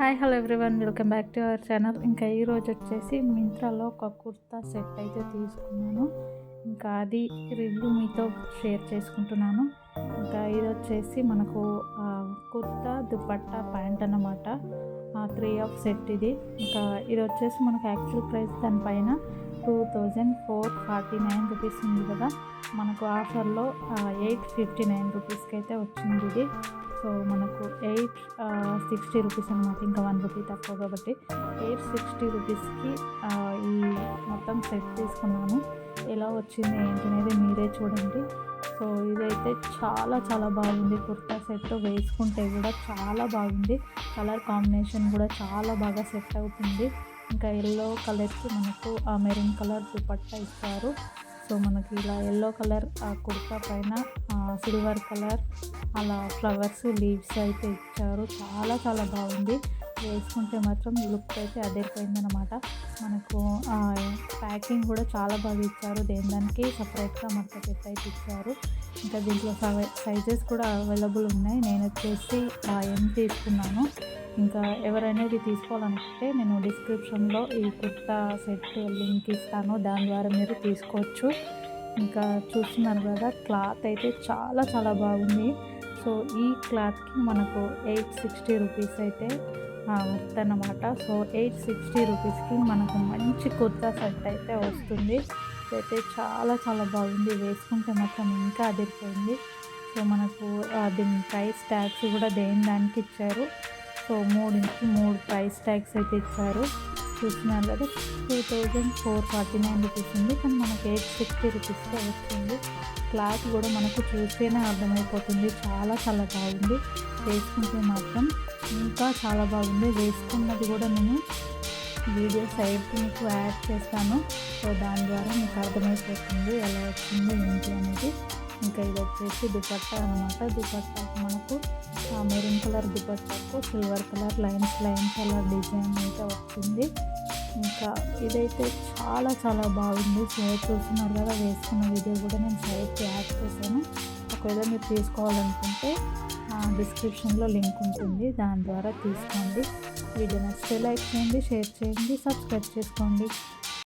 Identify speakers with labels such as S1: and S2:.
S1: Hi hello everyone, welcome back to our channel. ఇంకా ఈరోజు వచ్చేసి మింత్రాలో ఒక కుర్తా సెట్ అయితే తీసుకున్నాను. ఇంకా అది రివ్యూ మీతో షేర్ చేసుకుంటున్నాను. ఇంకా ఇది వచ్చేసి మనకు కుర్తా దుపట్టా ప్యాంట్ అన్నమాట. 3 ఆఫ్ సెట్ ఇది. ఇంకా ఇది వచ్చేసి మనకు యాక్చువల్ ప్రైస్ దానిపైన 2449 రూపీస్ ఉంది కదా, మనకు ఆఫర్లో 859 రూపీస్కి అయితే వచ్చింది ఇది. సో మనకు 860 రూపీస్ అనమాట, ఇంకా 1 రూపీ తక్కువ కాబట్టి 860 రూపీస్కి ఈ మొత్తం సెట్ తీసుకున్నాను. ఎలా వచ్చింది ఏంటి అనేది మీరే చూడండి. సో ఇదైతే చాలా చాలా బాగుంది. కుర్తా సెట్ వేసుకుంటే కూడా చాలా బాగుంది. కలర్ కాంబినేషన్ కూడా చాలా బాగా సెట్ అవుతుంది. ఇంకా ఎల్లో కలర్కి మనకు మెరూన్ కలర్ దుపట్టా ఇస్తారు. సో మనకి ఇలా ఎల్లో కలర్ కుర్తా పైన సిల్వర్ కలర్ అలా ఫ్లవర్స్ లీవ్స్ అయితే ఇచ్చారు. చాలా చాలా బాగుంది. వేసుకుంటే మాత్రం లుక్ అయితే అదిరిపోయిందనమాట. మనకు ప్యాకింగ్ కూడా చాలా బాగా ఇచ్చారు. దానికి సపరేట్గా మడత పెట్టి అయితే ఇచ్చారు. ఇంకా దీంట్లో సైజెస్ కూడా అవైలబుల్ ఉన్నాయి. నేను వచ్చేసి M తీసుకున్నాను. ఇంకా ఎవరైనా ఇది తీసుకోవాలనుకుంటే నేను డిస్క్రిప్షన్లో ఈ కుర్తా సెట్ లింక్ ఇస్తాను, దాని ద్వారా మీరు తీసుకోవచ్చు. ఇంకా చూస్తున్నారు కదా, క్లాత్ అయితే చాలా చాలా బాగుంది. సో ఈ క్లాత్కి మనకు 860 రూపీస్ అయితే అన్నమాట. సో 860 రూపీస్కి మనకు మంచి కుర్తా సెట్ అయితే వస్తుంది. అయితే చాలా చాలా బాగుంది. వేసుకుంటే మాత్రం ఇంకా అదిరిపోయింది. సో మనకు దీని ప్రైస్ ట్యాగ్స్ కూడా దానికి ఇచ్చారు. సో 3 ప్రైస్ ట్యాగ్స్ అయితే ఇచ్చారు. చూస్తున్నారు కదా, 2449 రూపీస్ ఉంది, కానీ మనకు 860 రూపీస్తో వచ్చింది. క్లాత్ కూడా మనకు చూస్తేనే అర్థమైపోతుంది. చాలా చాలా బాగుంది. వేసుకుంటే మాత్రం ఇంకా చాలా బాగుంది. వేసుకున్నది కూడా నేను వీడియో సైడ్కి మీకు యాడ్ చేస్తాను. సో దాని ద్వారా మీకు అర్థమైపోతుంది ఎలా వచ్చింది ఏంటి అనేది. ఇంకా ఇది వచ్చేసి దుపట్టా అనమాట. దుపట్టాకు మనకు మెరూన్ కలర్ దుపట్టాకు సిల్వర్ కలర్ లైన్స్ అలా డిజైన్ అయితే వచ్చింది. ఇంకా ఇదైతే చాలా చాలా బాగుంది. సో చూస్తున్నారు కదా, వేసుకున్న వీడియో కూడా నేను సైడ్కి యాడ్ చేశాను. ఒకవేళ మీరు తీసుకోవాలనుకుంటే డిస్క్రిప్షన్లో లింక్ ఉంటుంది, దాని ద్వారా తీసుకోండి. వీడియో నచ్చితే లైక్ చేయండి, షేర్ చేయండి, సబ్స్క్రైబ్ చేసుకోండి.